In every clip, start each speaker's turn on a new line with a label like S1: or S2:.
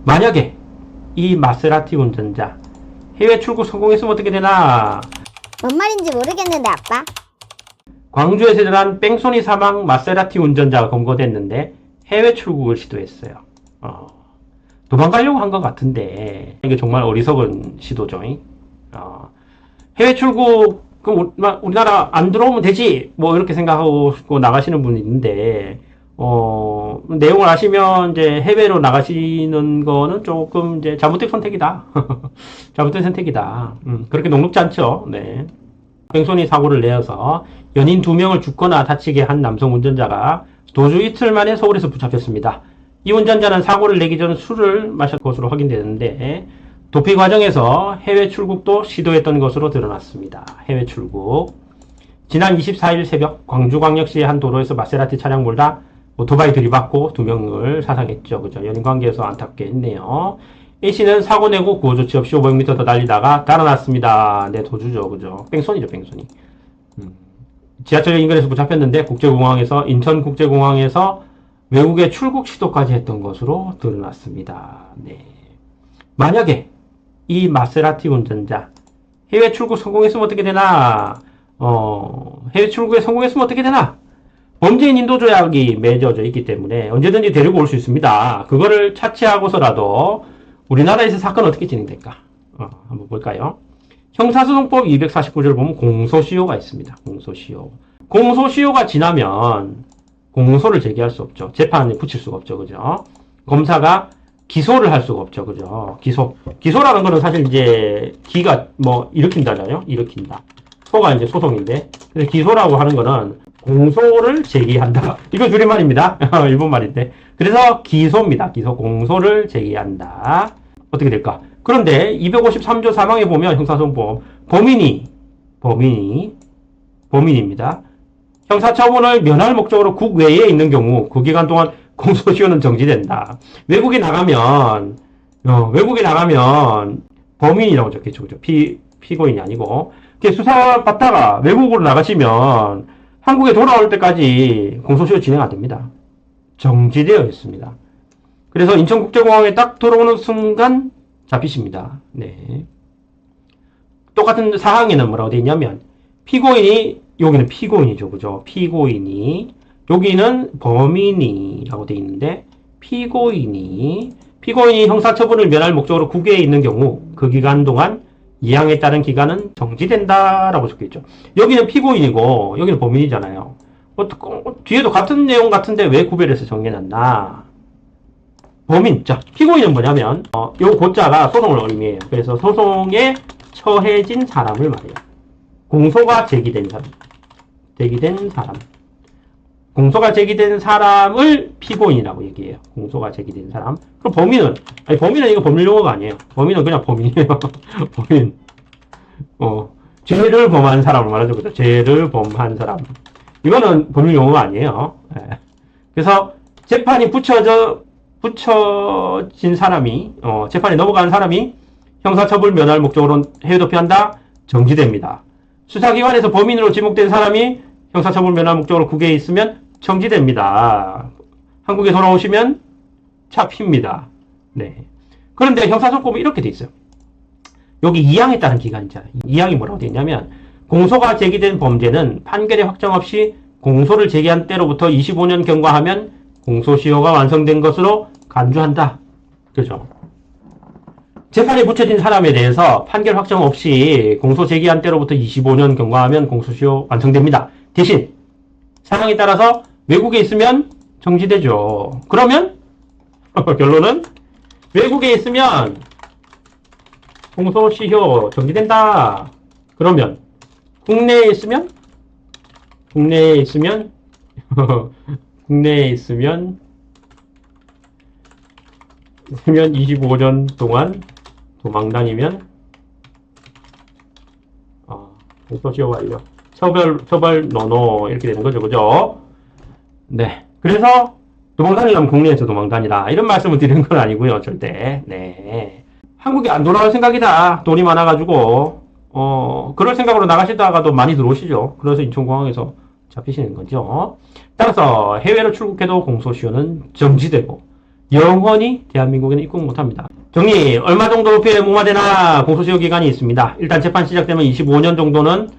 S1: 만약에 이 마세라티 운전자 해외 출국 성공했으면 어떻게 되나?
S2: 뭔 말인지 모르겠는데 아빠.
S1: 광주에서 일어난 뺑소니 사망 마세라티 운전자가 검거됐는데 해외 출국을 시도했어요. 도망가려고 한 것 같은데 이게 정말 어리석은 시도죠. 해외 출국 그럼 우리나라 안 들어오면 되지 뭐 이렇게 생각하고 나가시는 분이 있는데 내용을 아시면 이제 해외로 나가시는 거는 조금 이제 잘못된 선택이다. 잘못된 선택이다. 그렇게 녹록지 않죠. 네. 뺑소니 사고를 내어서 연인 2명을 죽거나 다치게 한 남성 운전자가 도주 이틀 만에 서울에서 붙잡혔습니다. 이 운전자는 사고를 내기 전 술을 마셨 것으로 확인되는데 도피 과정에서 해외 출국도 시도했던 것으로 드러났습니다. 해외 출국. 지난 24일 새벽 광주광역시의 한 도로에서 마세라티 차량 몰다 오토바이 들이받고 2명을 사상했죠. 그죠? 연인 관계에서 안타깝게 했네요. A씨는 사고 내고 구호 조치 없이 500m 더 달리다가 달아났습니다. 네, 도주죠. 그죠? 뺑소니죠, 뺑소니. 지하철 인근에서 붙잡혔는데 인천국제공항에서 외국에 출국 시도까지 했던 것으로 드러났습니다. 네. 만약에 이 마세라티 운전자 해외 출국 성공했으면 어떻게 되나? 해외 출국에 성공했으면 어떻게 되나? 범죄인 인도 조약이 맺어져 있기 때문에 언제든지 데리고 올 수 있습니다. 그거를 차치하고서라도 우리나라에서 사건 어떻게 진행될까? 한번 볼까요? 형사소송법 249조를 보면 공소시효가 있습니다. 공소시효. 공소시효가 지나면 공소를 제기할 수 없죠. 재판에 붙일 수가 없죠. 그죠? 검사가 기소를 할 수가 없죠. 그죠? 기소라는 거는 사실 이제 기가 뭐 일으킨다잖아요. 일으킨다. 소가 이제 소송인데. 그래서 기소라고 하는 거는 공소를 제기한다. 이거 줄임말입니다. 일본 말인데. 그래서 기소입니다. 기소, 공소를 제기한다. 어떻게 될까? 그런데 253조 4항에 보면 형사소송법 범인입니다. 형사처분을 면할 목적으로 국외에 있는 경우 그 기간 동안 공소시효는 정지된다. 외국에 나가면 범인이라고 적혀있죠. 그죠? 피고인이 아니고. 수사받다가 외국으로 나가시면 한국에 돌아올 때까지 공소시효 진행 안 됩니다. 정지되어 있습니다. 그래서 인천국제공항에 딱 들어오는 순간 잡히십니다. 네. 똑같은 사항에는 뭐라고 되어 있냐면 여기는 피고인이죠. 그죠? 여기는 범인이라고 되어 있는데 피고인이 형사처분을 면할 목적으로 국외에 있는 경우 그 기간 동안 이항에 따른 기간은 정지된다라고 적혀있죠. 여기는 피고인이고 여기는 범인이잖아요. 뒤에도 같은 내용 같은데 왜 구별해서 정해놨나? 범인. 자, 피고인은 뭐냐면 요 고자가 소송을 의미해요. 그래서 소송에 처해진 사람을 말해요. 공소가 제기된 사람. 공소가 제기된 사람을 피고인이라고 얘기해요. 공소가 제기된 사람. 그럼 범인은 이거 법률 용어가 아니에요. 범인은 그냥 범인이에요. 범인. 죄를 범한 사람을 말하죠. 그죠? 죄를 범한 사람. 이거는 법률 용어가 아니에요. 네. 그래서 재판이 붙여진 사람이, 재판에 넘어간 사람이 형사처벌 면할 목적으로 해외 도피한다? 정지됩니다. 수사기관에서 범인으로 지목된 사람이 형사처벌 면할 목적으로 국외에 있으면 정지됩니다. 한국에 돌아오시면 잡힙니다. 네. 그런데 형사소송법이 이렇게 돼 있어요. 여기 2항에 따른 기간이잖아요. 2항이 뭐라고 되어 있냐면 공소가 제기된 범죄는 판결의 확정 없이 공소를 제기한 때로부터 25년 경과하면 공소시효가 완성된 것으로 간주한다. 그죠? 재판에 붙여진 사람에 대해서 판결 확정 없이 공소 제기한 때로부터 25년 경과하면 공소시효 완성됩니다. 대신 상황에 따라서 외국에 있으면 정지되죠. 그러면 결론은 외국에 있으면 공소시효 정지된다. 그러면 국내에 있으면 25년 동안 도망다니면 공소시효 완료. 처벌 노노 이렇게 되는 거죠. 그죠? 네. 그래서 도망다니려면 국내에서 도망다니라. 이런 말씀을 드리는 건 아니고요. 절대. 네. 한국에 안 돌아올 생각이다. 돈이 많아가지고 그럴 생각으로 나가시다가도 많이 들어오시죠. 그래서 인천공항에서 잡히시는 거죠. 따라서 해외로 출국해도 공소시효는 정지되고 영원히 대한민국에는 입국 못합니다. 정리, 얼마 정도 도피에 무마되나 공소시효 기간이 있습니다. 일단 재판 시작되면 25년 정도는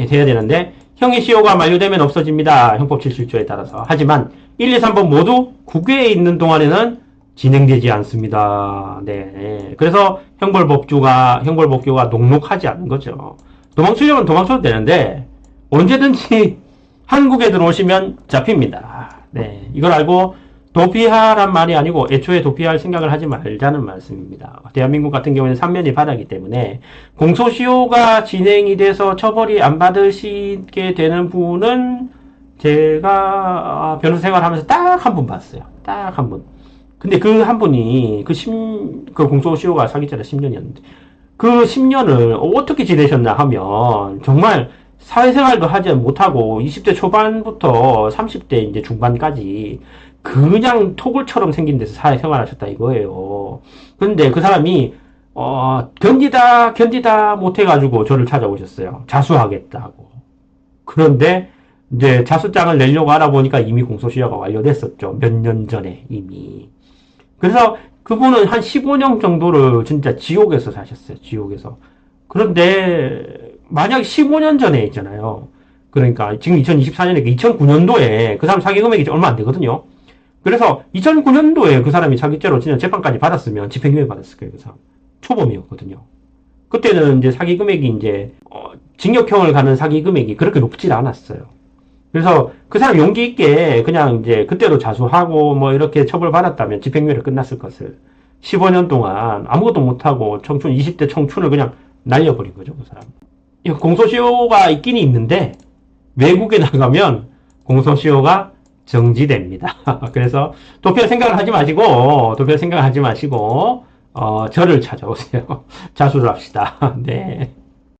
S1: 돼야 되는데 형의시효가 만료되면 없어집니다. 형법 77조에 따라서. 하지만 1, 2, 3번 모두 국외에 있는 동안에는 진행되지 않습니다. 네. 그래서 형벌법규가 녹록하지 않은 거죠. 도망치려면 도망쳐도 되는데 언제든지 한국에 들어오시면 잡힙니다. 네. 이걸 알고 도피하란 말이 아니고 애초에 도피할 생각을 하지 말자는 말씀입니다. 대한민국 같은 경우에는 삼면이 바다이기 때문에 공소시효가 진행이 돼서 처벌이 안 받으시게 되는 분은 제가 변호사 생활하면서 딱 한 분 봤어요. 딱 한 분. 근데 그 한 분이 그 공소시효가 사기죄라 10년이었는데 그 10년을 어떻게 지내셨나 하면 정말 사회생활도 하지 못하고 20대 초반부터 30대 이제 중반까지 그냥 토굴처럼 생긴 데서 사회생활 하셨다 이거예요. 근데 그 사람이 견디다 못해가지고 저를 찾아오셨어요. 자수하겠다고. 그런데 이제 자수장을 내려고 알아보니까 이미 공소시효가 완료됐었죠. 몇 년 전에 이미. 그래서 그분은 한 15년 정도를 진짜 지옥에서 사셨어요. 지옥에서. 그런데 만약 15년 전에 있잖아요. 그러니까 지금 2024년에 2009년도에 그 사람 사기 금액이 얼마 안 되거든요. 그래서 2009년도에 그 사람이 사기죄로 진짜 재판까지 받았으면 집행유예 받았을 거예요. 그 사람. 초범이었거든요. 그때는 이제 사기 금액이 이제 징역형을 가는 사기 금액이 그렇게 높지 않았어요. 그래서 그 사람 용기 있게 그냥 이제 그때로 자수하고 뭐 이렇게 처벌받았다면 집행유예를 끝났을 것을 15년 동안 아무것도 못하고 20대 청춘을 그냥 날려버린 거죠, 그 사람. 공소시효가 있긴 있는데 외국에 나가면 공소시효가 정지됩니다. 그래서 도피할 생각을 하지 마시고 저를 찾아오세요. 자수를 합시다. 네.